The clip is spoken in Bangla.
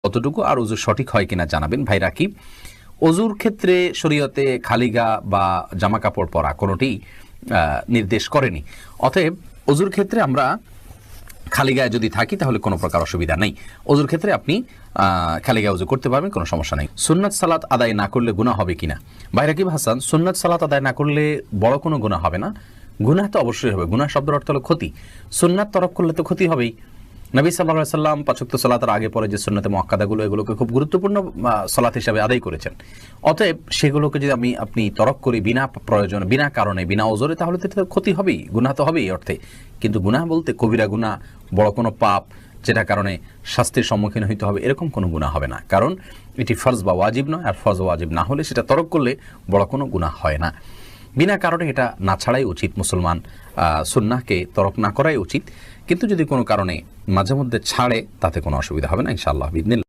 কতটুকু আর ওযু সঠিক হয় কিনা জানাবেন। ভাই রাকিব, ওযুর ক্ষেত্রে শরীয়তে খালি গা বা জামা কাপড় পরা কোনোটি নির্দেশ করেনি। অতএব ওযুর ক্ষেত্রে আমরা খালি গায়ে যদি থাকি তাহলে কোনো প্রকার অসুবিধা নেই। ওযুর ক্ষেত্রে আপনি খালি গায়ে ওযু করতে পারবেন, কোনো সমস্যা নেই। সুন্নাত সালাত আদায় না করলে গুনাহ হবে কিনা? ভাই রাকিব হাসান, সুন্নাত সালাত আদায় না করলে বড় কোনো গুনাহ হবে না। গুনাহ তো অবশ্যই হবে। গুনাহ শব্দের অর্থ হলো ক্ষতি। সুন্নাত তরক করলে তো ক্ষতি হবেই। নবী সাল্লাল্লাহু আলাইহি সাল্লাম ৫ ওয়াক্ত সালাতের আগে পরে যে সুন্নতে মুআক্কাদাগুলো, এগুলোকে খুব গুরুত্বপূর্ণ সালাত হিসেবে আদায় করেছেন। অতএব সেগুলোকে যদি আপনি তরক করি বিনা প্রয়োজনে, বিনা কারণে, বিনা ওজরে, তাহলে তো ক্ষতি হবেই, গুনাহ তো হবেই অর্থে। কিন্তু গুনাহ বলতে কবিরা গুনাহ, বড় কোনো পাপ যেটা কারণে শাস্তির সম্মুখীন হইতে হবে, এরকম কোনো গুনাহ হবে না। কারণ এটি ফরজ বা ওয়াজিব নয়, আর ফরজ ওয়াজিব না হলে সেটা তরক করলে বড় কোনো গুনাহ হয় না। বিনা কারণে এটা না ছাড়াই উচিত, মুসলমান সুন্নাহকে তরক না করাই উচিত। কিন্তু যদি কোনো কারণে মাঝে মধ্যে ছাড়ে তাতে কোনো অসুবিধা হবে না ইনশাআল্লাহ বিইذনিল্লাহ।